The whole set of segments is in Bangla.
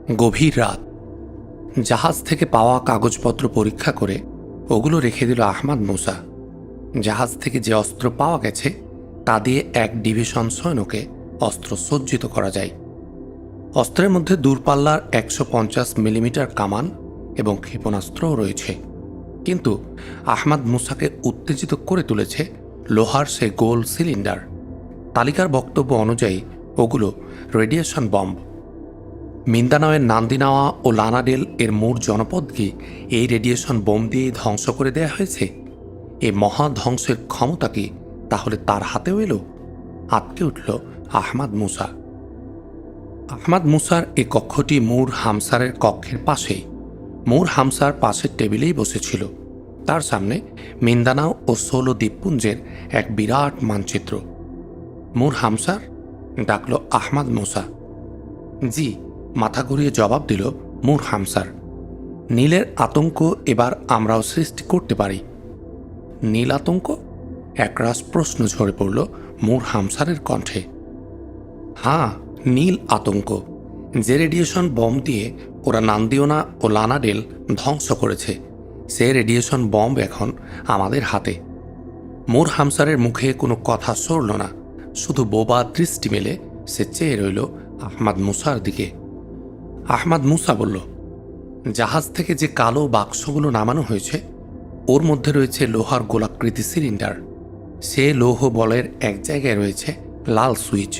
গভীর রাত। জাহাজ থেকে পাওয়া কাগজপত্র পরীক্ষা করে ওগুলো রেখে দিল আহমাদ মুসা। জাহাজ থেকে যে অস্ত্র পাওয়া গেছে তা দিয়ে এক ডিভিশন সৈন্যকে অস্ত্র সজ্জিত করা যায়। অস্ত্রের মধ্যে দূরপাল্লার 150 মিলিমিটার কামান এবং ক্ষেপণাস্ত্রও রয়েছে। কিন্তু আহমাদ মুসাকে উত্তেজিত করে তুলেছে লোহার সে গোল সিলিন্ডার। তালিকার বক্তব্য অনুযায়ী ওগুলো রেডিয়েশন বম্ব। মিন্দানাওয়ের নান্দিনাওয়া ও লানাডেল এর মূল জনপদকে এই রেডিয়েশন বোম দিয়ে ধ্বংস করে দেয়া হয়েছে। এই মহা ধ্বংসের ক্ষমতা কি তাহলে তার হাতেও এলো? আটকে উঠল আহমাদ মুসা। আহমাদ মুসার এই কক্ষটি মূর হামসারের কক্ষের পাশেই। মূর হামসার পাশের টেবিলেই বসেছিল। তার সামনে মিন্দানাও ও সোলো দ্বীপপুঞ্জের এক বিরাট মানচিত্র। মূর হামসার, ডাকল আহমাদ মুসা। জি, মাথা ঘুরিয়ে জবাব দিল মূর হামসার। নীলের আতঙ্ক এবার আমরাও সৃষ্টি করতে পারি। নীল আতঙ্ক? একরাশ প্রশ্ন ঝরে পড়ল মূর হামসারের কণ্ঠে। হ্যাঁ, নীল আতঙ্ক, যে রেডিয়েশন বম দিয়ে ওরা নান্দিওনা ও লানাডেল ধ্বংস করেছে, সে রেডিয়েশন বম্ব এখন আমাদের হাতে। মূর হামসারের মুখে কোনো কথা সরল না, শুধু বোবা দৃষ্টি মেলে সে চেয়ে রইল আহমাদ মুসার দিকে। আহমাদ মুসা বলল, জাহাজ থেকে যে কালো বাক্সগুলো নামানো হয়েছে ওর মধ্যে রয়েছে লোহার গোলাকৃতি সিলিন্ডার। সে লৌহ বলের এক জায়গায় রয়েছে লাল সুইচ।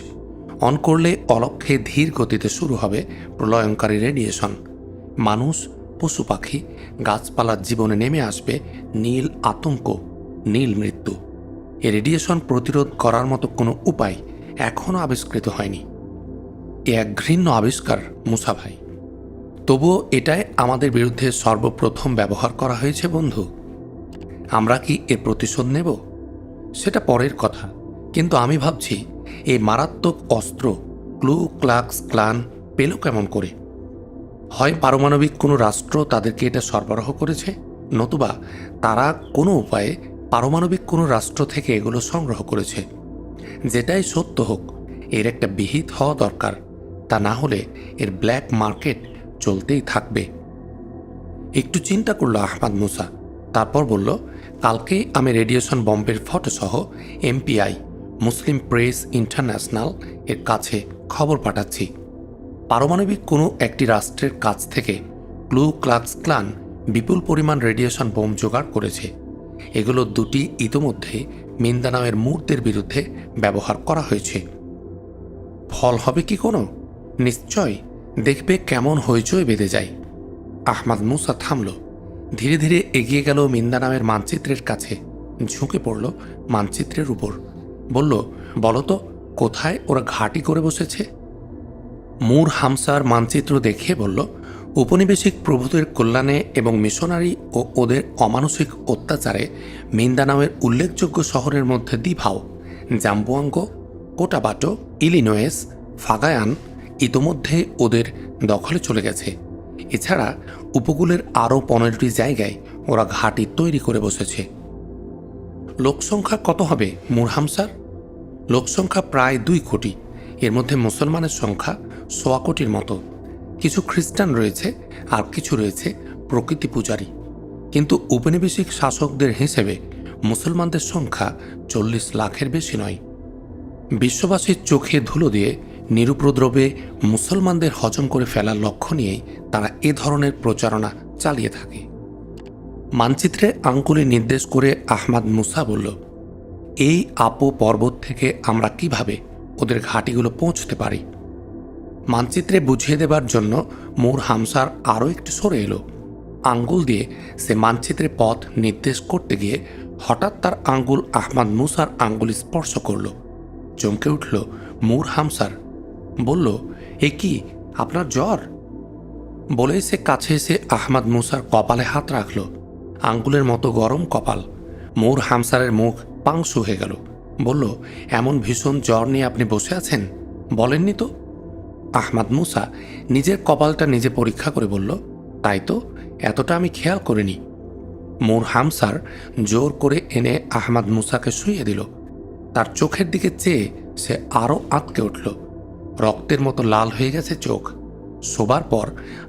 অন করলে অলক্ষ্যে ধীর গতিতে শুরু হবে প্রলয়ঙ্কারী রেডিয়েশন। মানুষ, পশু পাখি, গাছপালার জীবনে নেমে আসবে নীল আতঙ্ক, নীল মৃত্যু। এ রেডিয়েশন প্রতিরোধ করার মতো কোনো উপায় এখনও আবিষ্কৃত হয়নি। এ এক ঘৃণ্য আবিষ্কার মুসা ভাই। তবুও এটাই আমাদের বিরুদ্ধে সর্বপ্রথম ব্যবহার করা হয়েছে বন্ধু। আমরা কি এর প্রতিশোধ নেব সেটা পরের কথা, কিন্তু আমি ভাবছি এই মারাত্মক অস্ত্র ক্লু ক্লাক্স ক্লান পেল কেমন করে? হয় পারমাণবিক কোনো রাষ্ট্র তাদেরকে এটা সরবরাহ করেছে, নতুবা তারা কোনো উপায়ে পারমাণবিক কোনো রাষ্ট্র থেকে এগুলো সংগ্রহ করেছে। যেটাই সত্য হোক, এর একটা বিহিত হওয়া দরকার। তা না হলে এর ব্ল্যাক মার্কেট চলতেই থাকবে। একটু চিন্তা করল আহমাদ মুসা, তারপর বলল, কালকেই আমি রেডিয়েশন বম্বের ফটোসহ এমপিআই, মুসলিম প্রেস ইন্টারন্যাশনাল এর কাছে খবর পাঠাচ্ছি। পারমাণবিক কোনো একটি রাষ্ট্রের কাছ থেকে ক্লু ক্লাক্স ক্লান বিপুল পরিমাণ রেডিয়েশন বোম জোগাড় করেছে। এগুলো দুটি ইতোমধ্যে মিন্দানাওয়ের মূর্তের বিরুদ্ধে ব্যবহার করা হয়েছে। ফল হবে কি কোনো? নিশ্চয়, দেখবে কেমন হইচই বেঁধে যায়। আহমাদ মুসা থামল, ধীরে ধীরে এগিয়ে গেল মিন্দানাওয়ের মানচিত্রের কাছে, ঝুঁকে পড়ল মানচিত্রের উপর। বলল, বলতো কোথায় ওরা ঘাঁটি করে বসেছে? মূর হামসার মানচিত্র দেখিয়ে বলল, উপনিবেশিক প্রভুদের কল্যাণে এবং মিশনারি ও ওদের অমানসিক অত্যাচারে মিন্দানাওয়ের উল্লেখযোগ্য শহরের মধ্যে দিভাও, জাম্বোয়াঙ্গো, কোটাবাটো, ইলিনয়েস, ফাগায়ান ইতোমধ্যে ওদের দখলে চলে গেছে। এছাড়া উপকূলের আরও 15টি জায়গায় ওরা ঘাঁটি তৈরি করে বসেছে। লোকসংখ্যা কত হবে মূর হামসার? লোকসংখ্যা প্রায় 2 কোটি। এর মধ্যে মুসলমানের সংখ্যা 1.25 কোটির মতো। কিছু খ্রিস্টান রয়েছে আর কিছু রয়েছে প্রকৃতি পূজারী। কিন্তু উপনিবেশিক শাসকদের হিসেবে মুসলমানদের সংখ্যা 40 লাখের বেশি নয়। বিশ্ববাসীর চোখে ধুলো দিয়ে নিরুপদ্রবে মুসলমানদের হজম করে ফেলার লক্ষ্য নিয়েই তারা এ ধরনের প্রচারণা চালিয়ে থাকে। মানচিত্রে আঙ্গুলে নির্দেশ করে আহমাদ মুসা বলল, এই আপো পর্বত থেকে আমরা কিভাবে ওদের ঘাঁটিগুলো পৌঁছতে পারি? মানচিত্রে বুঝিয়ে দেবার জন্য মূর হামসার আরও একটু সরে এলো। আঙ্গুল দিয়ে সে মানচিত্রে পথ নির্দেশ করতে গিয়ে হঠাৎ তার আঙ্গুল আহমাদ মুসার আঙ্গুল স্পর্শ করল। চমকে উঠল মূর হামসার। বলল, এ কি, আপনার জ্বর? বলেই সে কাছে এসে আহমাদ মুসার কপালে হাত রাখল। আঙ্গুলের মতো গরম কপাল। মূর হামসারের মুখ পাংশু হয়ে গেল। বলল, এমন ভীষণ জ্বর নিয়ে আপনি বসে আছেন, বলেননি তো? আহমাদ মুসা নিজের কপালটা নিজে পরীক্ষা করে বলল, তাই তো, এতটা আমি খেয়াল করিনি। মূর হামসার জোর করে এনে আহমাদ মুসাকে শুইয়ে দিল। তার চোখের দিকে চেয়ে সে আরও আঁতকে উঠল। রক্তের মতো লাল হয়ে গেছে চোখ। শোবার পর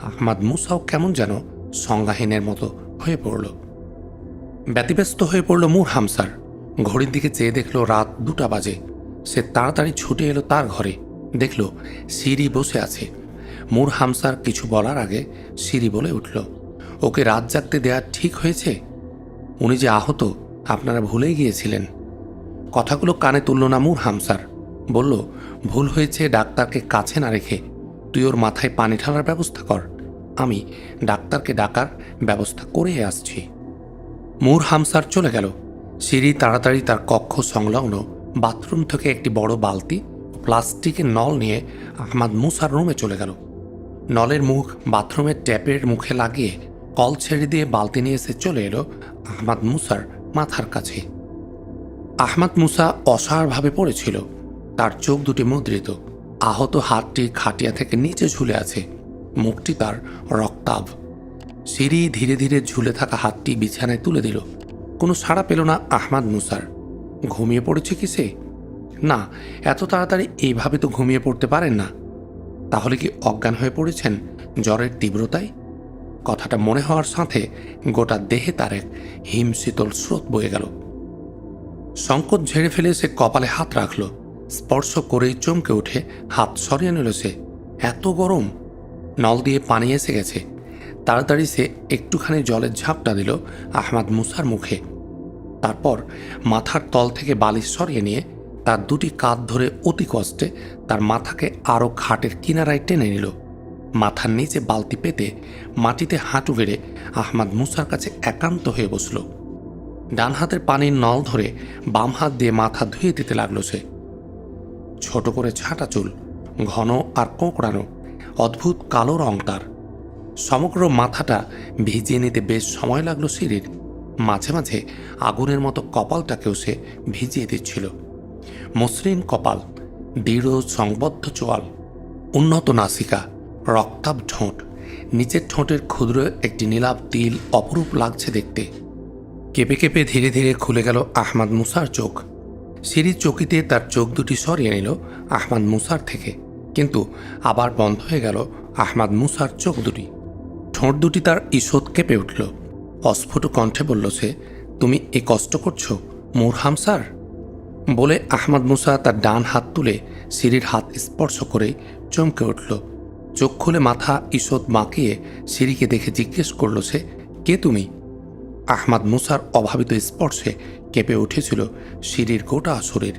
আহমাদ মুসাও কেমন যেন সংজ্ঞাহীনের মতো হয়ে পড়ল। ব্যতিব্যস্ত হয়ে পড়ল মূর হামসার। ঘড়ির দিকে চেয়ে দেখল রাত 2টা বাজে। সে তাড়াতাড়ি ছুটে এলো তার ঘরে, দেখল সিরি বসে আছে। মূর হামসার কিছু বলার আগে সিরি বলে উঠল, ওকে রাত জাগতে দেয়া ঠিক হয়েছে? উনি যে আহত, আপনারা ভুলেই গিয়েছিলেন। কথাগুলো কানে তুলল না মূর হামসার। বলল, ভুল হয়েছে ডাক্তারকে কাছে না রেখে তুই ওর মাথায় পানি ঢালার ব্যবস্থা কর, আমি ডাক্তারকে ডাকার ব্যবস্থা করে আসছি। মূর হামসার চলে গেল। সিরি তাড়াতাড়ি তার কক্ষ সংলগ্ন বাথরুম থেকে একটি বড় বালতি ও প্লাস্টিকের নল নিয়ে আহমাদ মুসার রুমে চলে গেল। নলের মুখ বাথরুমের ট্যাপের মুখে লাগিয়ে কল ছেড়ে দিয়ে বালতি নিয়ে এসে চলে এলো আহমাদ মুসার মাথার কাছে। আহমাদ মুসা অসাড়ভাবে পড়েছিল। তার চোখ দুটি মুদ্রিত। আহত হাতটি খাটিয়া থেকে নিচে ঝুলে আছে, মুখটি তার রক্তাভ। সিঁড়ি ধীরে ধীরে ঝুলে থাকা হাতটি বিছানায় তুলে দিল। কোনো সাড়া পেল না আহমাদ মুসার। ঘুমিয়ে পড়েছে কি সে? না, এত তাড়াতাড়ি এইভাবে তো ঘুমিয়ে পড়তে পারেন না। তাহলে কি অজ্ঞান হয়ে পড়েছেন জ্বরের তীব্রতায়? কথাটা মনে হওয়ার সাথে গোটা দেহে তার এক হিমশীতল স্রোত বয়ে গেল। সংকোচ ঝেড়ে ফেলে সে কপালে হাত রাখল। স্পর্শ করেই চমকে উঠে হাত সরিয়ে নিল সে। এত গরম! নল দিয়ে পানি এসে গেছে। তাড়াতাড়ি সে একটুখানি জলের ঝাপটা দিল আহমাদ মুসার মুখে। তারপর মাথার তল থেকে বালিশ সরিয়ে নিয়ে তার দুটি কাঁধ ধরে অতি কষ্টে তার মাথাকে আরও খাটের কিনারায় টেনে নিল। মাথার নিচে বালতি পেতে মাটিতে হাঁটু গেড়ে আহমাদ মুসার কাছে একান্ত হয়ে বসল। ডান হাতের পানির নল ধরে বাম হাত দিয়ে মাথা ধুয়ে দিতে লাগল সে। ছোট করে ছাঁটা চুল, ঘন আর কোঁকড়ানো, অদ্ভুত কালো রং তার। সমগ্র মাথাটা ভিজিয়ে নিতে বেশ সময় লাগলো সিঁড়ির। মাঝে মাঝে আগুনের মতো কপালটাকেও সে ভিজিয়ে দিচ্ছিল। মসৃণ কপাল, দৃঢ় সংবদ্ধ চোয়াল, উন্নত নাসিকা, রক্তাভ ঠোঁট, নিচের ঠোঁটের ক্ষুদ্র একটি নীলাভ তিল অপরূপ লাগছে দেখতে। কেঁপে কেঁপে ধীরে ধীরে খুলে গেল আহমাদ মুসার চোখ। সিঁড়ির চকিতে তার চোখ দুটি সরিয়ে নিল আহমাদ মুসার থেকে, কিন্তু আবার বন্ধ হয়ে গেল আহমাদ মুসার চোখ দুটি। ঠোঁট দুটি তার ঈষৎ কেঁপে উঠল। অস্ফুট কণ্ঠে বলল সে, তুমি এ কষ্ট করছো মূর হামসার? বলে আহমাদ মুসা তার ডান হাত তুলে সিঁড়ির হাত স্পর্শ করেই চমকে উঠল। চোখ খুলে মাথা ঈষৎ বাঁকিয়ে সিঁড়িকে দেখে জিজ্ঞেস করল সে, কে তুমি? আহমাদ মুসার অভাবিত স্পর্শে কেঁপে উঠেছিল সিঁড়ির গোটা শরীর।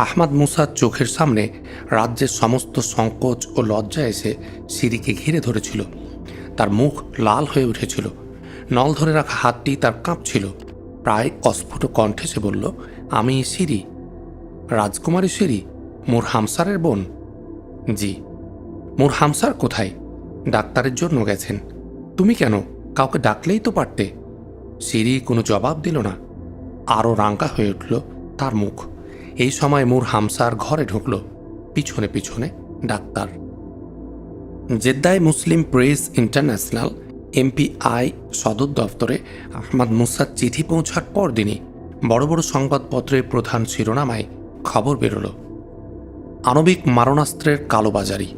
আহমাদ মুসার চোখের সামনে রাজ্যের সমস্ত সংকোচ ও লজ্জা এসে সিঁড়িকে ঘিরে ধরেছিল। তার মুখ লাল হয়ে উঠেছিল। নল ধরে রাখা হাতটি তার কাঁপছিল। প্রায় অস্ফুট কণ্ঠে সে বলল, আমি সিঁড়ি, রাজকুমারী সিঁড়ি, মূর হামসারের বোন। জি। মূর হামসার কোথায়? ডাক্তারের জন্য গেছেন। তুমি কেন? কাউকে ডাকলেই তো পারতে। সিঁড়ি কোনো জবাব দিল না। আরও রাঙ্গা হয়ে উঠল তার মুখ। এই সময় মূর হামসার ঘরে ঢুকল, পিছনে পিছনে ডাক্তার। জেদ্দায় মুসলিম প্রেস ইন্টারন্যাশনাল MPI সদর দফতরে আহমাদ মুসার চিঠি পৌঁছার পরদিনই বড় বড় সংবাদপত্রের প্রধান শিরোনামায় খবর বেরোল, আণবিক মারণাস্ত্রের কালোবাজারি।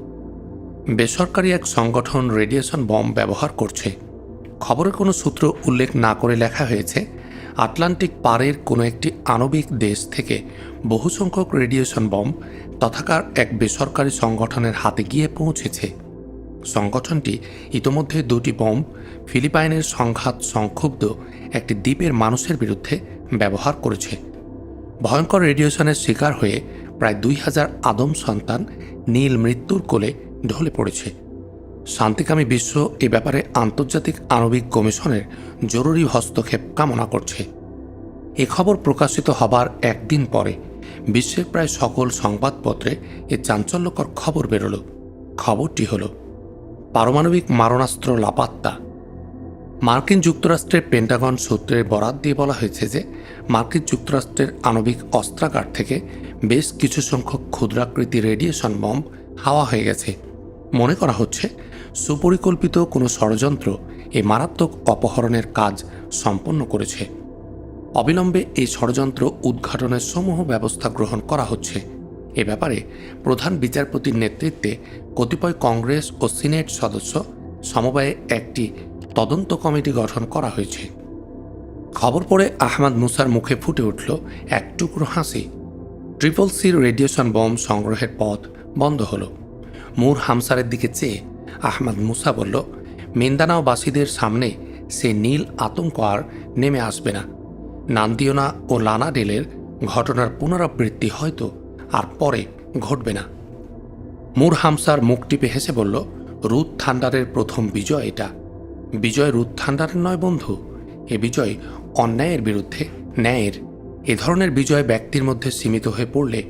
বেসরকারি এক সংগঠন রেডিয়েশন বম্ব ব্যবহার করছে। খবরের কোনো সূত্র উল্লেখ না করে লেখা হয়েছে, আটলান্টিক পারের কোনো একটি আণবিক দেশ থেকে বহু সংখ্যক রেডিয়েশন বম্ব তথাকার এক বেসরকারি সংগঠনের হাতে গিয়ে পৌঁছেছে। সংগঠনটি ইতোমধ্যে 2টি বম্ব ফিলিপাইনের সংঘাত সংক্ষুব্ধ একটি দ্বীপের মানুষের বিরুদ্ধে ব্যবহার করেছে। ভয়ঙ্কর রেডিয়েশনের শিকার হয়ে প্রায় 2000 আদম সন্তান নীল মৃত্যুর কোলে ঢলে পড়েছে। শান্তিকামী বিশ্ব এ ব্যাপারে আন্তর্জাতিক আণবিক কমিশনের জরুরি হস্তক্ষেপ কামনা করছে। এ খবর প্রকাশিত হবার একদিন পরে বিশ্বের প্রায় সকল সংবাদপত্রে এ চাঞ্চল্যকর খবর বেরোল। খবরটি হল, পারমাণবিক মারণাস্ত্র লাপাত্তা। মার্কিন যুক্তরাষ্ট্রের পেন্টাগন সূত্রের বরাত দিয়ে বলা হয়েছে যে মার্কিন যুক্তরাষ্ট্রের আণবিক অস্ত্রাগার থেকে বেশ কিছু সংখ্যক ক্ষুদ্রাকৃতি রেডিয়েশন বম্ব হাওয়া হয়ে গেছে। মনে করা হচ্ছে সুপরিকল্পিত কোনো ষড়যন্ত্র এই মারাত্মক অপহরণের কাজ সম্পন্ন করেছে। অবিলম্বে এই ষড়যন্ত্র উদ্ঘাটনের সমূহ ব্যবস্থা গ্রহণ করা হচ্ছে। এ ব্যাপারে প্রধান বিচারপতির নেতৃত্বে কতিপয় কংগ্রেস ও সিনেট সদস্য সমবায়ে একটি তদন্ত কমিটি গঠন করা হয়েছে। খবর পড়ে আহমদ মুসার মুখে ফুটে উঠল এক টুকরো হাসি। ট্রিপল সির রেডিয়েশন বোম সংগ্রহের পথ বন্ধ হলো। মূর হামসারের দিকে চেয়ে আহমদ মুসা বলল, মিন্দানাওবাসীদের সামনে সে নীল আতঙ্ক আর নেমে আসবে না। নান্দিওনা ও লানাডেলের ঘটনার পুনরাবৃত্তি হয়তো আর পরে ঘটবে না। মূর হামসার মুখ টিপে হেসে বলল, রুথ থান্ডারের প্রথম বিজয় এটা। বিজয় রুথ থান্ডারের নয় বন্ধু, এ বিজয় অন্যায়ের বিরুদ্ধে ন্যায়ের। এ ধরনের বিজয় ব্যক্তির মধ্যে সীমিত হয়ে পড়লে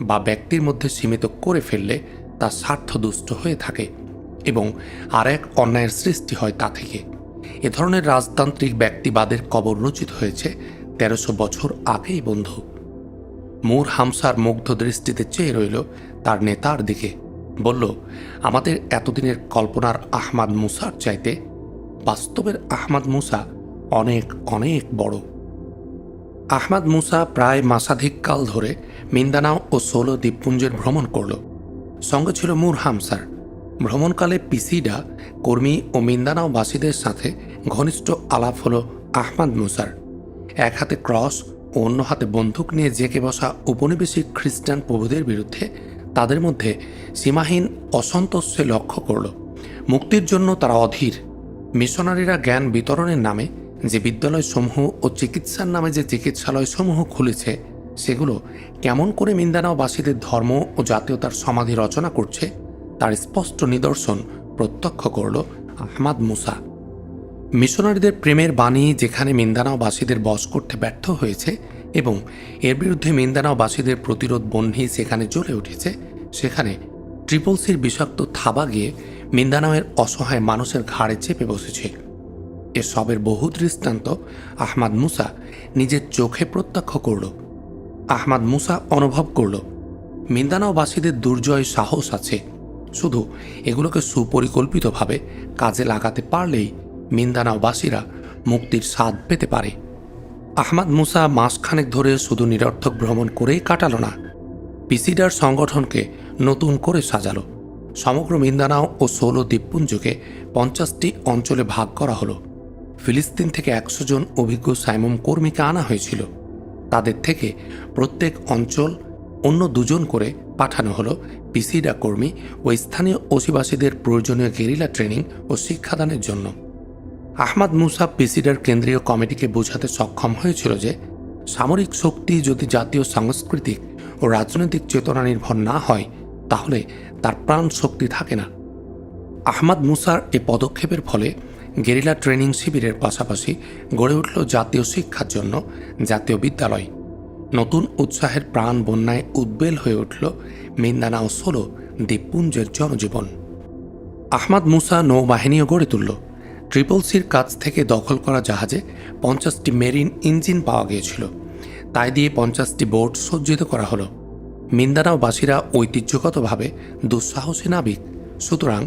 বা ব্যক্তির মধ্যে সীমিত করে ফেললে তা স্বার্থদুষ্ট হয়ে থাকে এবং আর এক অন্যায়ের সৃষ্টি হয় তা থেকে। এ ধরনের রাজতান্ত্রিক ব্যক্তিবাদের কবর রচিত হয়েছে ১৩০০ বছর আগেই বন্ধু। মূর হামসার মুগ্ধ দৃষ্টিতে চেয়ে রইল তার নেতার দিকে। বলল, আমাদের এতদিনের কল্পনার আহমদ মুসার চাইতে বাস্তবের আহমদ মুসা অনেক অনেক বড়। আহমদ মুসা প্রায় মাসাধিক কাল ধরে মিন্দানাও ও সোলো দ্বীপপুঞ্জের ভ্রমণ করল। সঙ্গে ছিল মূর হামসার। ভ্রমণকালে পিসিডা কর্মী ও মিন্দানাওবাসীদের সাথে ঘনিষ্ঠ আলাপ হল আহমদ মুসার। এক হাতে ক্রস ও অন্য হাতে বন্দুক নিয়ে জেঁকে বসা উপনিবেশিক খ্রিস্টান প্রভুদের বিরুদ্ধে তাদের মধ্যে সীমাহীন অসন্তোষ সে লক্ষ্য করল। মুক্তির জন্য তারা অধীর। মিশনারিরা জ্ঞান বিতরণের নামে যে বিদ্যালয়সমূহ ও চিকিৎসার নামে যে চিকিৎসালয়সমূহ খুলেছে, সেগুলো কেমন করে মিন্দানাওবাসীদের ধর্ম ও জাতীয়তার সমাধি রচনা করছে তার স্পষ্ট নিদর্শন প্রত্যক্ষ করল আহমদ মুসা। মিশনারিদের প্রেমের বাণী যেখানে মিন্দানাওবাসীদের বশ করতে ব্যর্থ হয়েছে এবং এর বিরুদ্ধে মিন্দানাওবাসীদের প্রতিরোধ বহ্নি সেখানে জ্বলে উঠেছে, সেখানে ট্রিপল সির বিষাক্ত থাবা গিয়ে মিন্দানাওয়ের অসহায় মানুষের ঘাড়ে চেপে বসেছে। এসবের বহু দৃষ্টান্ত আহমদ মুসা নিজের চোখে প্রত্যক্ষ করল। আহমদ মুসা অনুভব করল মিন্দানাওবাসীদের দুর্জয় সাহস আছে। শুধু এগুলোকে সুপরিকল্পিতভাবে কাজে লাগাতে পারলেই মিন্দানাওবাসীরা মুক্তির স্বাদ পেতে পারে। আহমদ মুসা মাসখানেক ধরে শুধু নিরর্থক ভ্রমণ করেই কাটালো না, পিসিডার সংগঠনকে নতুন করে সাজালো। সমগ্র মিন্দানাও ও সোলো দ্বীপপুঞ্জকে ৫০টি অঞ্চলে ভাগ করা হলো। ফিলিস্তিন থেকে ১০০ জন অভিজ্ঞ সাইমম কর্মীকে আনা হয়েছিল। তাদের থেকে প্রত্যেক অঞ্চল অন্য ২ জন করে পাঠানো হলো পিসিডা কর্মী ও স্থানীয় অধিবাসীদের প্রয়োজনীয় গেরিলা ট্রেনিং ও শিক্ষাদানের জন্য। আহমদ মুসা পিসিডার কেন্দ্রীয় কমিটিকে বোঝাতে সক্ষম হয়েছিল যে সামরিক শক্তি যদি জাতীয় সাংস্কৃতিক ও রাজনৈতিক চেতনা নির্ভর না হয়, তাহলে তার প্রাণ শক্তি থাকে না। আহমদ মুসার এ পদক্ষেপের ফলে গেরিলা ট্রেনিং শিবিরের পাশাপাশি গড়ে উঠল জাতীয় শিক্ষার জন্য জাতীয় বিদ্যালয়। নতুন উৎসাহের প্রাণ বন্যায় উদ্বেল হয়ে উঠল মিন্দানাও সোলো দ্বীপপুঞ্জের জনজীবন। আহমদ মুসা নৌবাহিনীও গড়ে তুলল। ট্রিপল সির কাছ থেকে দখল করা জাহাজে ৫০টি মেরিন ইঞ্জিন পাওয়া গিয়েছিল। তাই দিয়ে ৫০টি বোট সজ্জিত করা হলো। মিন্দানাওবাসীরা ঐতিহ্যগতভাবে দুঃসাহসী নাবিক, সুতরাং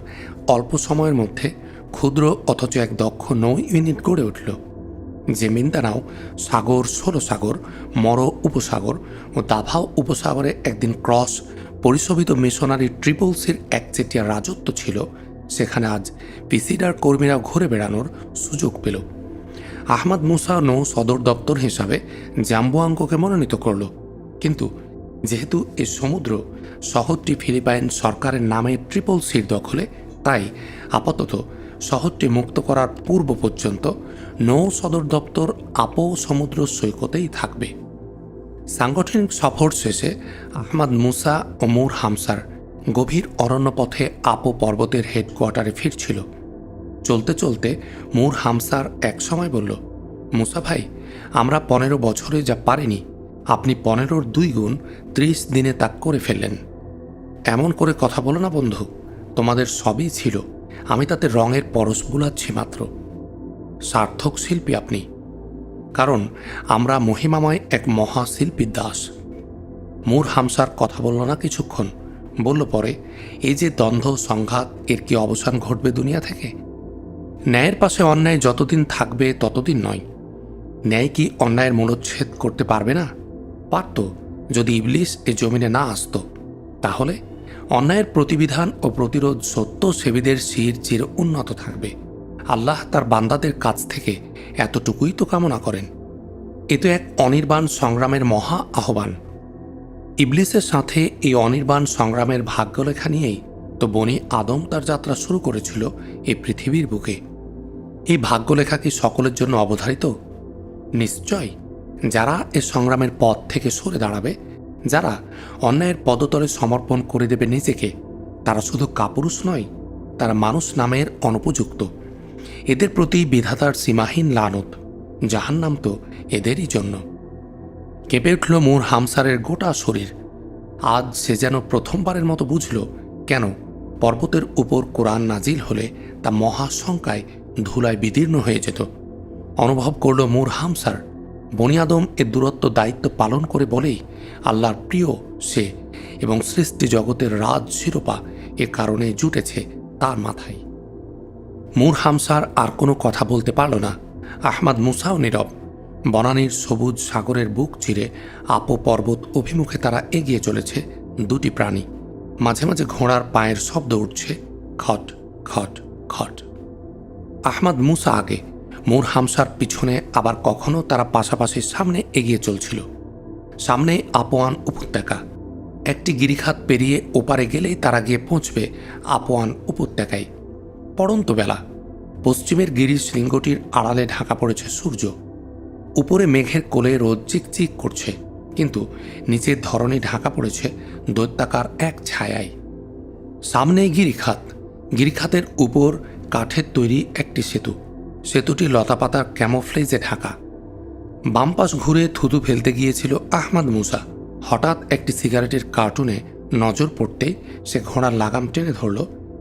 অল্প সময়ের মধ্যে ক্ষুদ্র অথচ এক দক্ষ নৌ ইউনিট গড়ে উঠল, যে মিন্দানাও সাগর, ষোলো সাগর, মরো উপসাগর ও দাভাও উপসাগরে একদিন ক্রস পরিশোভিত মিশনারি ট্রিপল সির একচেটিয়া রাজত্ব ছিল, সেখানে আজ পিসিডার কর্মীরা ঘুরে বেড়ানোর সুযোগ পেল। আহমদ মুসা নৌ সদর দপ্তর হিসাবে জাম্বুয়াঙ্গকে মনোনীত করল, কিন্তু যেহেতু এ সমুদ্র শহরটি ফিলিপাইন সরকারের নামে ট্রিপল সির দখলে, তাই আপাতত শহরটি মুক্ত করার পূর্ব পর্যন্ত নৌ সদর দপ্তর আপো সমুদ্র সৈকতেই থাকবে। সাংগঠনিক সফর শেষে আহমদ মুসা ও মূর হামসার গভীর অরণ্যপথে আপো পর্বতের হেডকোয়ার্টারে ফিরছিল। চলতে চলতে মূর হামসার এক সময় বলল, মুসা ভাই, আমরা ১৫ বছরে যা পারিনি, আপনি ১৫-র ২ গুণ ৩০ দিনে তা করে ফেললেন। এমন করে কথা বলো না বন্ধু, তোমাদের সবই ছিল, আমি তাতে রঙের পরশ বুলাচ্ছি মাত্র। সার্থক শিল্পী আপনি, কারণ আমরা মহিমাময় এক মহাশিল্পীর দাস। মূর হামসার কথা বলল না কিছুক্ষণ, বলল পরে, এই যে দ্বন্দ্ব সংঘাত, এর কি অবসান ঘটবে দুনিয়া থেকে? ন্যায়ের পাশে অন্যায় যতদিন থাকবে ততদিন নয়। ন্যায় কি অন্যায়ের মূলচ্ছেদ করতে পারবে না? পারত, যদি ইবলিস এ জমিনে না আসত। তাহলে অন্যায়ের প্রতিবিধান ও প্রতিরোধ সত্য সেবীদের শির চির উন্নত থাকবে। আল্লাহ তার বান্দাদের কাছ থেকে এতটুকুই তো কামনা করেন। এ তো এক অনির্বাণ সংগ্রামের মহা আহ্বান। ইবলিসের সাথে এই অনির্বাণ সংগ্রামের ভাগ্যলেখা নিয়েই তো বনি আদম তার যাত্রা শুরু করেছিল এই পৃথিবীর বুকে। এই ভাগ্যলেখা কি সকলের জন্য অবধারিত? নিশ্চয়। যারা এ সংগ্রামের পথ থেকে সরে দাঁড়াবে, যারা অন্যায়ের পদতলে সমর্পণ করে দেবে নিজেকে, তারা শুধু কাপুরুষ নয়, তারা মানুষ নামের অনুপযুক্ত। এদের প্রতি বিধাতার সীমাহীন লানত। জাহান্নাম তো এদেরই জন্য। কেঁপে উঠল মূর হামসারের গোটা শরীর। আজ সে যেন প্রথমবারের মতো বুঝল কেন পর্বতের উপর কোরআন নাজিল হলে তা মহাশঙ্কায় ধুলায় বিদীর্ণ হয়ে যেত। অনুভব করল মূর হামসার বনি আদম এর দূরত্ব দায়িত্ব পালন করে বলেই আল্লাহর প্রিয় সে, এবং সৃষ্টি জগতের রাজ শিরোপা এ কারণে জুটেছে তার মাথায়। মূর হামসার আর কোনো কথা বলতে পারল না। আহমাদ মুসাও নীরব। বনানীর সবুজ সাগরের বুক চিরে আপো পর্বত অভিমুখে তারা এগিয়ে চলেছে দুটি প্রাণী। মাঝে মাঝে ঘোড়ার পায়ের শব্দ উঠছে, খট খট খট। আহমাদ মুসা আগে, মূর হামসার পিছনে, আবার কখনো তারা পাশাপাশি সামনে এগিয়ে চলছিল। সামনে আপোয়ান উপত্যকা। একটি গিরিখাত পেরিয়ে ওপারে গেলেই তারা গিয়ে পৌঁছবে আপোয়ান উপত্যকায়। পড়ন্ত বেলা। পশ্চিমের গিরির শৃঙ্গটির আড়ালে ঢাকা পড়েছে সূর্য। উপরে মেঘের কোলে রোদ চিকচিক করছে, কিন্তু নিচের ধরনে ঢাকা পড়েছে দৈত্যাকার এক ছায়ায়। সামনেই গিরিখাত। গিরিখাতের উপর কাঠের তৈরি একটি সেতু। সেতুটি লতাপাতার ক্যামোফ্লেজে ঢাকা। বাম পাশ ঘুরে থুতু ফেলতে গিয়েছিল আহমাদ মুসা। হঠাৎ একটি সিগারেটের কার্টুনে নজর পড়তেই সে ঘোড়ার লাগাম টেনে ধরল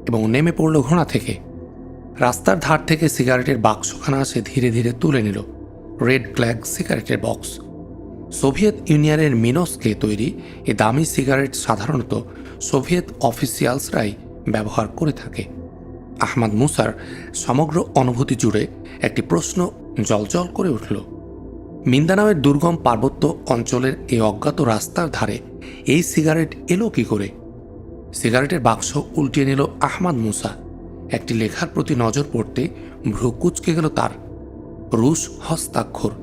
এবং নেমে পড়ল ঘোড়া থেকে। রাস্তার ধার থেকে সিগারেটের বাক্সখানা সে ধীরে ধীরে তুলে নিল। রেড ফ্ল্যাগ সিগারেটের বক্স। সোভিয়েত ইউনিয়নের মিনস্কে তৈরি এ দামি সিগারেট সাধারণত সোভিয়েত অফিসিয়ালসরাই ব্যবহার করে থাকে। আহমাদ মুসার সমগ্র অনুভূতি জুড়ে একটি প্রশ্ন জলজল করে উঠল। মিন্দানাওয়ের দুর্গম পার্বত্য অঞ্চলের এই অজ্ঞাত রাস্তার ধারে এই সিগারেট এলো কি করে? সিগারেটের বাক্স উল্টিয়ে নিল আহমাদ মুসা। একটি লেখার প্রতি নজর পড়তে ভ্রু কুঁচকে গেল তার। রুশ হস্তাক্ষর।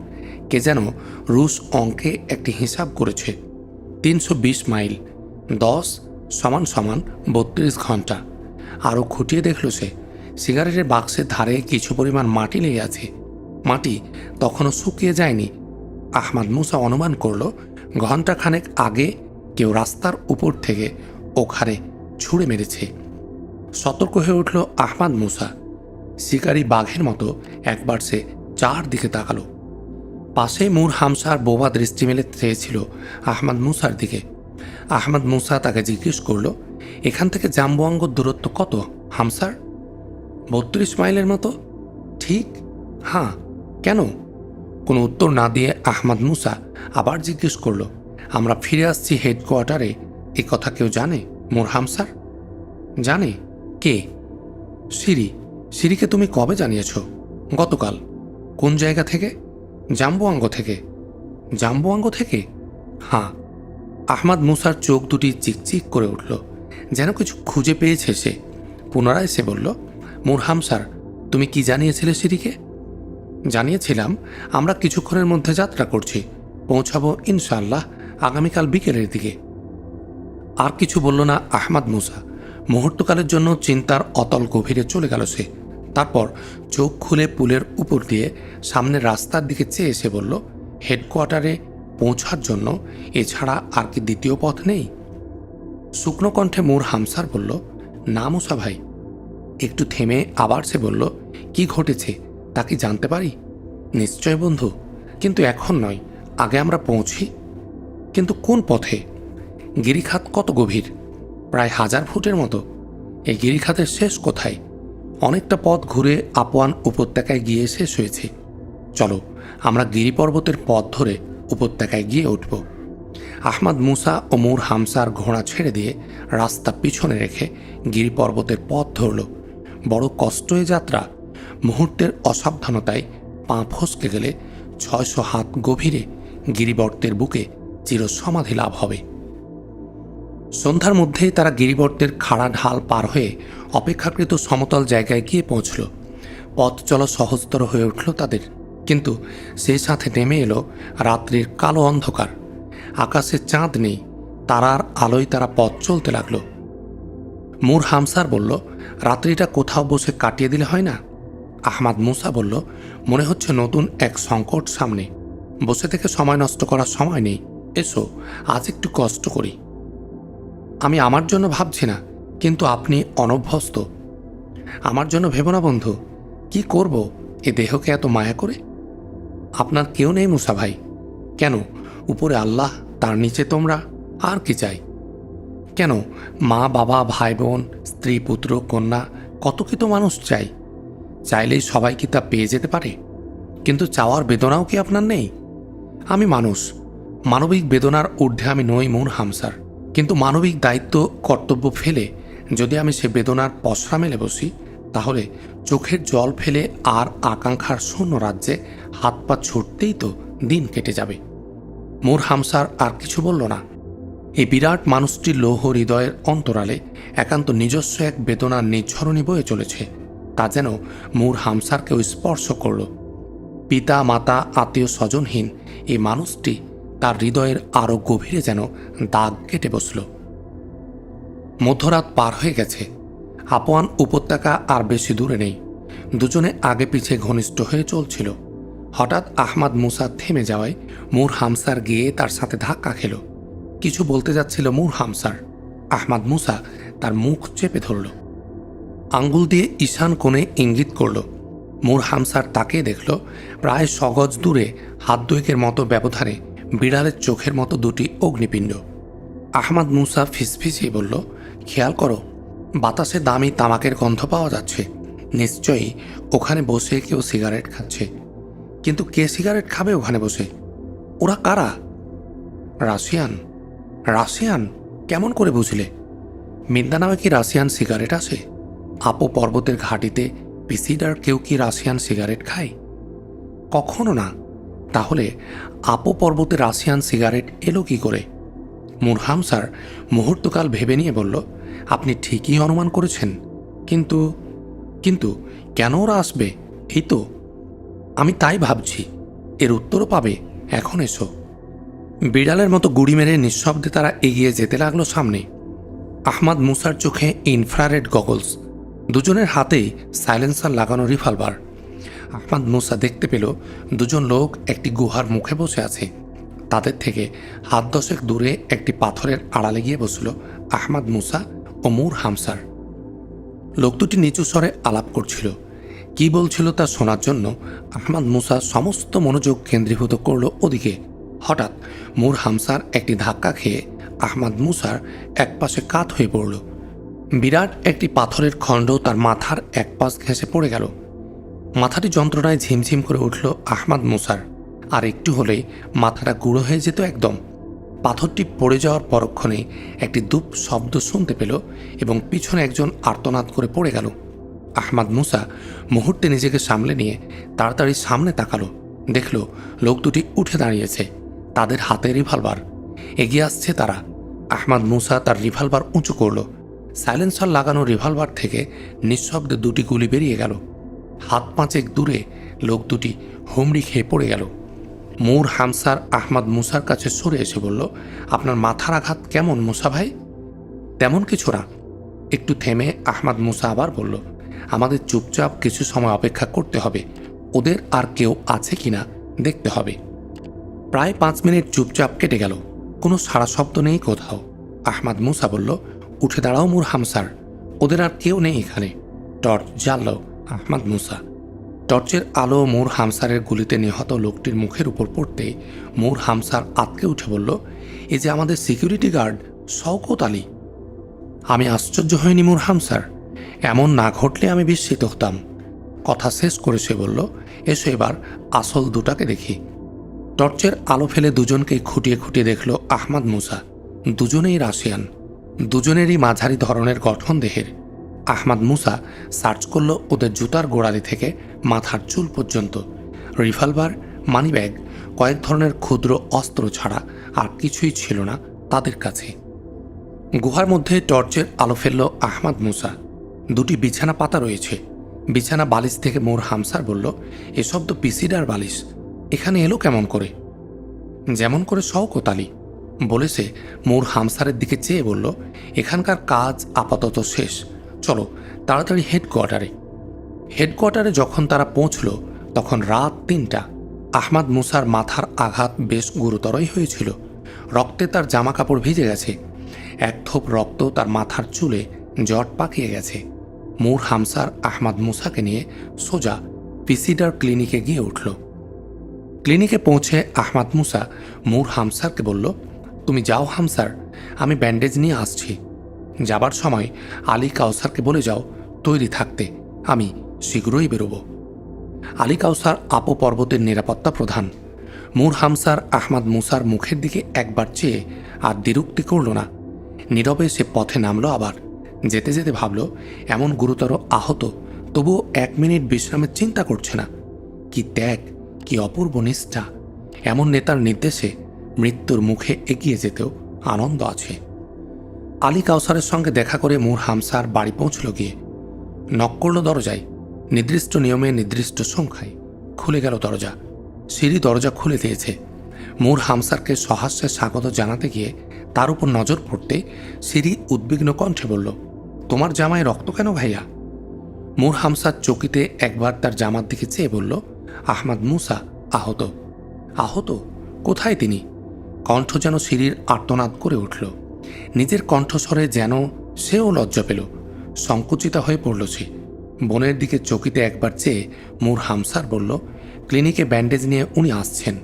কে যেন রুশ অঙ্কে একটি হিসাব করেছে। 320 মাইল, 10 সমান সমান 32 ঘন্টা। আরও খুঁটিয়ে দেখল সে, সিগারেটের বাক্সের ধারে কিছু পরিমাণ মাটি লেগে আছে। মাটি তখনও শুকিয়ে যায়নি। আহমাদ মুসা অনুমান করল ঘণ্টাখানেক আগে কেউ রাস্তার উপর থেকে ওখানে ছুঁড়ে মেরেছে। সতর্ক হয়ে উঠল আহমাদ মুসা। শিকারী বাঘের মতো একবার সে চারদিকে তাকালো। পাশে মূর হামসার বোবা দৃষ্টি মেলে চেয়েছিল আহমাদ মুসার দিকে। আহমাদ মুসা তাকে জিজ্ঞেস করল, এখান থেকে জাম্বুয়াঙ্গর দূরত্ব কত হামসার? 32 মাইলের মতো। ঠিক? হ্যাঁ। কেন? কোনো উত্তর না দিয়ে আহমাদ মুসা আবার জিজ্ঞেস করল, আমরা ফিরে আসছি হেডকোয়ার্টারে, এ কথা কেউ জানে মূর হামসার? জানে? কে? সিরি। সিরিকে তুমি কবে জানিয়েছ? গতকাল। কোন জায়গা থেকে? জাম্বুয়াঙ্গ থেকে। জাম্বুয়াঙ্গ থেকে? হ্যাঁ। আহমাদ মুসার চোখ দুটি চিকচিক করে উঠল, যেন কিছু খুঁজে পেয়েছে সে। পুনরায় সে বলল, মূর হামসার, তুমি কি জানিয়েছিলে সিরিকে? জানিয়েছিলাম আমরা কিছুক্ষণের মধ্যে যাত্রা করছি, পৌঁছাবো ইনশাআল্লাহ আগামীকাল বিকেলের দিকে। আর কিছু বলল না আহমাদ মুসা। মুহূর্তকালের জন্য চিন্তার অতল গভীরে চলে গেল সে। তারপর চোখ খুলে পুলের উপর দিয়ে সামনের রাস্তার দিকে চেয়ে এসে বলল, হেডকোয়ার্টারে পৌঁছার জন্য এছাড়া আর কি দ্বিতীয় পথ নেই? শুকনো কণ্ঠে মূর হামসার বলল, না মুসা ভাই। একটু থেমে আবার সে বলল, কি ঘটেছে তা কি জানতে পারি? নিশ্চয় বন্ধু, কিন্তু এখন নয়, আগে আমরা পৌঁছি। কিন্তু কোন পথে? গিরিখাত কত গভীর? প্রায় 1000 ফুটের মতো। এই গিরিখাতের শেষ কোথায়? অনেকটা পথ ঘুরে আপোয়ান উপত্যকায় গিয়ে শেষ হয়েছে। চলো আমরা গিরিপর্বতের পথ ধরে উপত্যকায় গিয়ে উঠব। আহমাদ মুসা ও মূর হামসার ঘোড়া ছেড়ে দিয়ে রাস্তা পিছনে রেখে গিরিপর্বতের পথ ধরল। বড় কষ্টে যাত্রা। মুহূর্তের অসাবধানতায় পা ফসকে গেলে 600 হাত গভীরে গিরিবর্তের বুকে চিরসমাধি লাভ হবে। সন্ধ্যার মধ্যেই তারা গিরিবর্তের খাড়া ঢাল পার হয়ে অপেক্ষাকৃত সমতল জায়গায় গিয়ে পৌঁছল। পথ চলা সহজতর হয়ে উঠল তাদের, কিন্তু সেই সাথে নেমে এলো রাত্রির কালো অন্ধকার। আকাশে চাঁদ নেই, তারার আলোয় তারা পথ চলতে লাগলো। মুর হামসার বলল, রাত্রিটা কোথাও বসে কাটিয়ে দিলে হয় না? আহমাদ মুসা বলল, মনে হচ্ছে নতুন এক সংকট সামনে। বসে থেকে সময় নষ্ট করার সময় নেই, এসো আজ একটু কষ্ট করি। আমি আমার জন্য ভাবছি না, কিন্তু আপনি অনভ্যস্ত। আমার জন্য ভেবো না বন্ধু, কি করব এ দেহকে এত মায়া করে? আপনার কেউ নেই মুসা ভাই? কেন, উপরে আল্লাহ, তার নিচে তোমরা, আর কি চাই? কেন, মা বাবা ভাই বোন স্ত্রী পুত্র কন্যা কত কি তো মানুষ চাই। চাইলেই সবাই কি তা পেয়ে যেতে পারে? কিন্তু চাওয়ার বেদনাও কি আপনার নেই? আমি মানুষ, মানবিক বেদনার ঊর্ধ্বে আমি নই মুর হামসার। কিন্তু মানবিক দায়িত্ব কর্তব্য ফেলে যদি আমি সে বেদনার পসরা মেলে বসি, তাহলে চোখের জল ফেলে আর আকাঙ্ক্ষার শূন্য রাজ্যে হাত পা ছুটতেই তো দিন কেটে যাবে। মুর হামসার আর কিছু বলল না। এই বিরাট মানুষটির লৌহ হৃদয়ের অন্তরালে একান্ত নিজস্ব এক বেদনার নিঝরণী বয়ে চলেছে, তা যেন মুর হামসারকেও স্পর্শ করল। পিতা মাতা আত্মীয় স্বজনহীন এই মানুষটি তার হৃদয়ের আরও গভীরে যেন দাগ কেটে বসল। মধ্যরাত পার হয়ে গেছে। আপোয়ান উপত্যকা আর বেশি দূরে নেই। দুজনে আগে পিছে ঘনিষ্ঠ হয়ে চলছিল। হঠাৎ আহমাদ মুসা থেমে যাওয়ায় মুর হামসার গিয়ে তার সাথে ধাক্কা খেল। কিছু বলতে যাচ্ছিল মুর হামসার। আহমাদ মুসা তার মুখ চেপে ধরল, আঙ্গুল দিয়ে ঈশান কোণে ইঙ্গিত করল। মুর হামসার তাকে দেখল প্রায় সগজ দূরে হাত দুয়েকের মতো ব্যবধানে বিড়ালের চোখের মতো দুটি অগ্নিপিণ্ড। আহমাদ মুসা ফিসফিসিয়ে বলল, খেয়াল করো, বাতাসে দামি তামাকের গন্ধ পাওয়া যাচ্ছে। নিশ্চয়ই ওখানে বসে কেউ সিগারেট খাচ্ছে। কিন্তু কে সিগারেট খাবে ওখানে বসে? ওরা কারা? রাশিয়ান। রাশিয়ান কেমন করে বুঝলে? মিন্দানামে কি রাশিয়ান সিগারেট আসে? আপো পর্বতের ঘাটিতে পিসিডার কেউ কি রাশিয়ান সিগারেট খায়? কখনো না। তাহলে আপো পর্বতে রাশিয়ান সিগারেট এলো কি করে? মুর হামসার মুহূর্তকাল ভেবে নিয়ে বলল, আপনি ঠিকই অনুমান করেছেন। কিন্তু কিন্তু কেন ওরা আসবে? এই তো আমি তাই ভাবছি। এর উত্তরও পাবে, এখন এসো। বিড়ালের মতো গুড়ি মেরে নিঃশব্দে তারা এগিয়ে যেতে লাগলো সামনে। আহমাদ মুসার চোখে ইনফ্রারেড গগলস, দুজনের হাতেই সাইলেন্সার লাগানো রিভলভার। আহমাদ মুসা দেখতে পেল দুজন লোক একটি গুহার মুখে বসে আছে। তাদের থেকে হাত দশেক দূরে একটি পাথরের আড়ালে গিয়ে বসল আহমাদ মুসা ও মুর হামসার। লোক দুটি নিচু স্বরে আলাপ করছিল। কি বলছিল তা শোনার জন্য আহমাদ মুসা সমস্ত মনোযোগ কেন্দ্রীভূত করল ওদিকে। হঠাৎ মুর হামসার একটি ধাক্কা খেয়ে আহমাদ মুসার একপাশে কাত হয়ে পড়ল। বিরাট একটি পাথরের খণ্ড তার মাথার এক পাশ ঘেঁষে পড়ে গেল। মাথাটি যন্ত্রণায় ঝিমঝিম করে উঠল আহমাদ মুসার। আর একটু হলেই মাথাটা গুঁড়ো হয়ে যেত একদম। পাথরটি পড়ে যাওয়ার পরক্ষণে একটি দুপ শব্দ শুনতে পেল এবং পিছনে একজন আর্তনাদ করে পড়ে গেল। আহমাদ মুসা মুহূর্তে নিজেকে সামলে নিয়ে তাড়াতাড়ি সামনে তাকালো। দেখল লোক দুটি উঠে দাঁড়িয়েছে, তাদের হাতে রিভলভার। এগিয়ে আসছে তারা। আহমাদ মুসা তার রিভলভার উঁচু করল। সাইলেন্সার লাগানো রিভলভার থেকে নিঃশব্দে দুটি গুলি বেরিয়ে গেল। হাত পাঁচেক দূরে লোক দুটি হুমড়ি খেয়ে পড়ে গেল। মুর হামসার আহমাদ মুসার কাছে সরে এসে বলল, আপনার মাথার আঘাত কেমন মুসা ভাই? তেমন কিছু না। একটু থেমে আহমাদ মুসা আবার বলল, আমাদের চুপচাপ কিছু সময় অপেক্ষা করতে হবে। ওদের আর কেউ আছে কিনা দেখতে হবে। প্রায় 5 মিনিট চুপচাপ কেটে গেল। কোনো সাড়া শব্দ নেই কোথাও। আহমাদ মুসা বলল, উঠে দাঁড়াও মুর হামসার, ওদের আর কেউ নেই এখানে। টর্চ জ্বালল আহমাদ মুসা। টর্চের আলো মুর হামসারের গুলিতে নিহত লোকটির মুখের উপর পড়তেই মুর হামসার আতকে উঠে বলল, এই যে আমাদের সিকিউরিটি গার্ড শওকত আলী। আমি আশ্চর্য হইনি মুর হামসার, এমন না ঘটলে আমি বিস্মিত হতাম। কথা শেষ করে সে বলল, এসো এবার আসল দুটাকে দেখি। টর্চের আলো ফেলে দুজনকেই খুঁটিয়ে খুঁটিয়ে দেখল আহমাদ মুসা। দুজনেই রাশিয়ান, দুজনেরই মাঝারি ধরনের গঠন দেহের। আহমাদ মুসা সার্চ করল ওদের জুতার গোড়ালি থেকে মাথার চুল পর্যন্ত। রিভলভার, মানিব্যাগ, কয়েক ধরনের ক্ষুদ্র অস্ত্র ছাড়া আর কিছুই ছিল না তাদের কাছে। গুহার মধ্যে টর্চের আলো ফেলল আহমাদ মুসা। দুটি বিছানা পাতা রয়েছে। বিছানা বালিশ থেকে মোর হামসার বলল, এসব তো পিসিডার বালিশ, এখানে এলো কেমন করে? যেমন করে শওকত আলী বলেছে। মোর হামসারের দিকে চেয়ে বলল, এখানকার কাজ আপাতত শেষ, চলো তাড়াতাড়ি হেডকোয়ার্টারে। হেডকোয়ার্টারে যখন তারা পৌঁছল তখন রাত ৩টা। আহমাদ মুসার মাথার আঘাত বেশ গুরুতরই হয়েছিল। রক্তে তার জামা কাপড় ভিজে গেছে। এক থোপ রক্ত তার মাথার চুলে জট পাকিয়ে গেছে। মোর হামসার আহমাদ মুসাকে নিয়ে সোজা পিসিডার ক্লিনিকে গিয়ে উঠল। ক্লিনিকে পৌঁছে আহমাদ মুসা মোর হামসারকে বলল, তুমি যাও হামসার, আমি ব্যান্ডেজ নিয়ে আসছি। যাবার সময় আলী কাউসারকে বলে যাও তৈরি থাকতে, আমি শীঘ্রই বেরোব। আলী কাউসার আপো পর্বতের নিরাপত্তা প্রধান। মোর হামসার আহমাদ মুসার মুখের দিকে একবার চেয়ে আর দ্বিরুক্তি করল না। নীরবে সে পথে নামল। আবার যেতে যেতে ভাবল, এমন গুরুতর আহত তবুও 1 মিনিট বিশ্রামের চিন্তা করছে না। কি ত্যাগ, কি অপূর্ব নিষ্ঠা! এমন নেতার নির্দেশে মৃত্যুর মুখে এগিয়ে যেতেও আনন্দ আছে। আলী কাউসারের সঙ্গে দেখা করে মোর হামসার বাড়ি পৌঁছল। গিয়ে নক করল দরজায়। নির্দিষ্ট নিয়মে নির্দিষ্ট সংখ্যায় খুলে গেল দরজা। সিঁড়ি দরজা খুলে দিয়েছে। মোর হামসারকে সহাস্যে স্বাগত জানাতে গিয়ে তার উপর নজর পড়তে সিঁড়ি উদ্বিগ্ন কণ্ঠে বলল, তোমার জামায় রক্ত কেন ভাইয়া? মোর হামসার চকিতে একবার তার জামার দিকে চেয়ে বলল, আহমাদ মুসা আহত। আহত? কোথায় তিনি? কণ্ঠ যেন সিঁড়ির আর্তনাদ করে উঠল। নিজের কণ্ঠস্বরে যেন সেও লজ্জা পেল। সংকুচিত হয়ে পড়ল সে। বোনের দিকে চকিতে একবার চেয়ে মোর হামসার বলল, ক্লিনিকে ব্যান্ডেজ নিয়ে উনি আসছেন।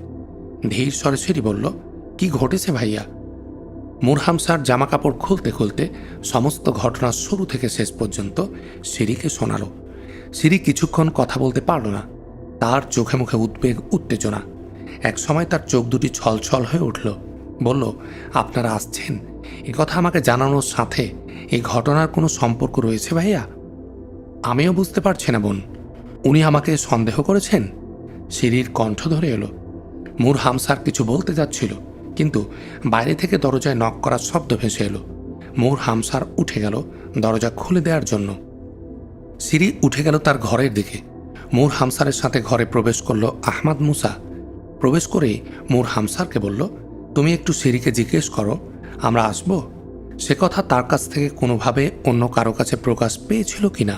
ধীর স্বরে সিঁড়ি বলল, কি ঘটেছে ভাইয়া? মোর হামসার জামা কাপড় খুলতে খুলতে সমস্ত ঘটনা শুরু থেকে শেষ পর্যন্ত সিঁড়িকে শোনাল। সিঁড়ি কিছুক্ষণ কথা বলতে পারল না। তার চোখে মুখে উদ্বেগ, উত্তেজনা। এক সময় তার চোখ দুটি ছলছল হয়ে উঠল। বলল, আপনারা আসছেন, এ কথা আমাকে জানানোর সাথে এই ঘটনার কোনো সম্পর্ক রয়েছে ভাইয়া? আমিও বুঝতে পারছি না বোন। উনি আমাকে সন্দেহ করেছেন? সিঁড়ির কণ্ঠ ধরে এলো। মোর হামসার কিছু বলতে যাচ্ছিল, কিন্তু বাইরে থেকে দরজায় নক করার শব্দ ভেসে এলো। মোর হামসার উঠে গেল দরজা খুলে দেওয়ার জন্য। সিঁড়ি উঠে গেল তার ঘরের দিকে। মোর হামসারের সাথে ঘরে প্রবেশ করল আহমাদ মুসা। প্রবেশ করেই মোর হামসারকে বলল, তুমি একটু সিঁড়িকে জিজ্ঞেস করো আমরা আসব। সে কথা তার কাছ থেকে কোনোভাবে অন্য কারো কাছে প্রকাশ পেয়েছিল কিনা।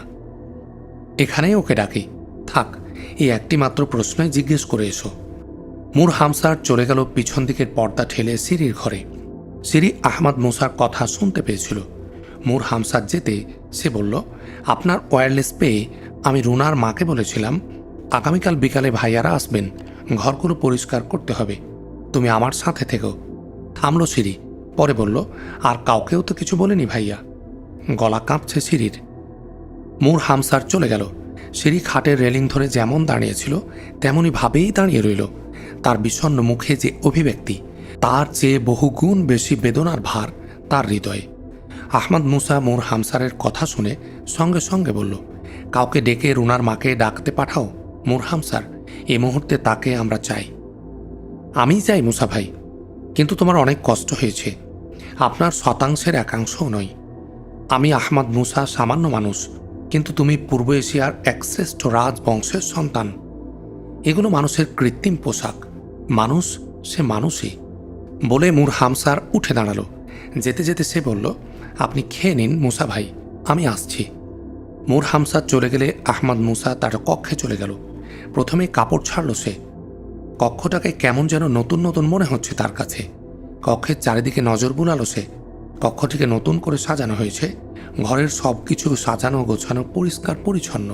এখানেই ওকে ডাকি, থাক, এই একটি মাত্র প্রশ্নই জিজ্ঞেস করে এসো। মোর হামসার চলে গেল পিছন দিকের পর্দা ঠেলে সিঁড়ির ঘরে। সিঁড়ি আহমাদ মুসার কথা শুনতে পেয়েছিল। মোর হামসার যেতে সে বলল, আপনার ওয়্যারলেস পেয়ে আমি রুনার মাকে বলেছিলাম আগামীকাল বিকালে ভাইয়ারা আসবেন, ঘরগুলো পরিষ্কার করতে হবে, তুমি আমার সাথে থেকো। থামল সিঁড়ি, পরে বলল, আর কাউকেও তো কিছু বলেনি ভাইয়া। গলা কাঁপছে সিঁড়ির। মোর হামসার চলে গেল। সিঁড়ি খাটের রেলিং ধরে যেমন দাঁড়িয়েছিল তেমনই ভাবেই দাঁড়িয়ে রইল। তার বিষণ্ণ মুখে যে অভিব্যক্তি, তার চেয়ে বহুগুণ বেশি বেদনার ভার তার হৃদয়ে। আহমাদ মুসা মোর হামসারের কথা শুনে সঙ্গে সঙ্গে বলল, কাউকে ডেকে রুনার মাকে ডাকতে পাঠাও। মোর হামসার, এই মুহূর্তে তাকে আমরা চাই। আমি চাই মুসা ভাই, কিন্তু তোমার অনেক কষ্ট হয়েছে। আপনার শতাংশের একাংশও নয়। আমি আহমাদ মুসা সামান্য মানুষ, কিন্তু তুমি পূর্ব এশিয়ার এক শ্রেষ্ঠ রাজবংশের সন্তান। এগুলো মানুষের কৃত্রিম পোশাক। মানুষ সে মানুষই। বলে মোর হামসার উঠে দাঁড়ালো। যেতে যেতে সে বলল, আপনি খেয়ে নিন মুসা ভাই, আমি আসছি। মোর হামসার চলে গেলে আহমাদ মুসা তার কক্ষে চলে গেল। প্রথমে কাপড় ছাড়ল সে। কক্ষটাকে কেমন যেন নতুন নতুন মনে হচ্ছে তার কাছে। কক্ষের চারিদিকে নজর বুলালো সে। কক্ষটিকে নতুন করে সাজানো হয়েছে। ঘরের সব কিছু সাজানো গোছানো, পরিষ্কার পরিচ্ছন্ন।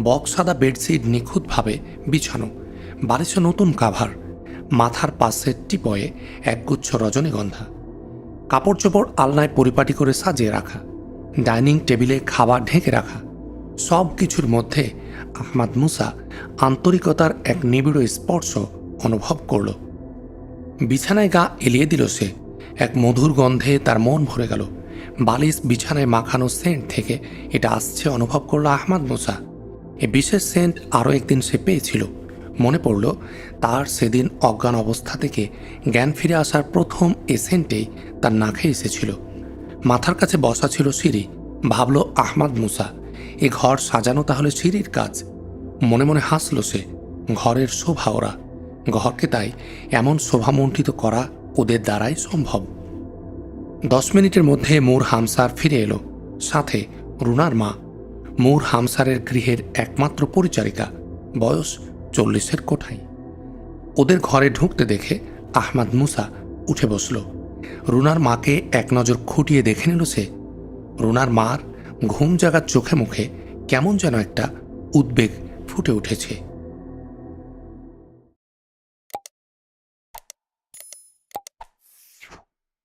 বক্স সাদা বেডশিট নিখুঁতভাবে বিছানো, বালিশে নতুন কাভার, মাথার পাশের টিপয়ে একগুচ্ছ রজনীগন্ধা। কাপড় চোপড় আলনায় পরিপাটি করে সাজিয়ে রাখা, ডাইনিং টেবিলে খাবার ঢেকে রাখা। সব কিছুর মধ্যে আহমাদ মুসা আন্তরিকতার এক নিবিড় স্পর্শ অনুভব করল। বিছানায় গা এলিয়ে দিল সে। এক মধুর গন্ধে তার মন ভরে গেল। বালিশ বিছানায় মাখানো সেন্ট থেকে এটা আসছে অনুভব করল আহমাদ মুসা। এ বিশেষ সেন্ট আরও একদিন সে পেয়েছিল। মনে পড়ল তার সেদিন অজ্ঞান অবস্থা থেকে জ্ঞান ফিরে আসার প্রথম এ সেন্টেই তার নাকে এসেছিল। মাথার কাছে বসা ছিল সিঁড়ি। ভাবল আহমাদ মুসা, এ ঘর সাজানো তাহলে সিঁড়ির কাজ। মনে মনে হাসল সে। ঘরের শোভা ওরা, ঘরকে তাই এমন শোভামণ্ডিত করা ওদের দ্বারাই সম্ভব। 10 মিনিটের মধ্যে মূর হামসার ফিরে এলো, সাথে রুনার মা। মূর হামসারের গৃহের একমাত্র পরিচারিকা, বয়স 40-এর কোঠায়। ওদের ঘরে ঢুকতে দেখে আহমাদ মুসা উঠে বসল। রুনার মাকে এক নজর খুঁটিয়ে দেখে নিল সে। রুনার মার ঘুম জাগার চোখে মুখে কেমন যেন একটা উদ্বেগ ফুটে উঠেছে।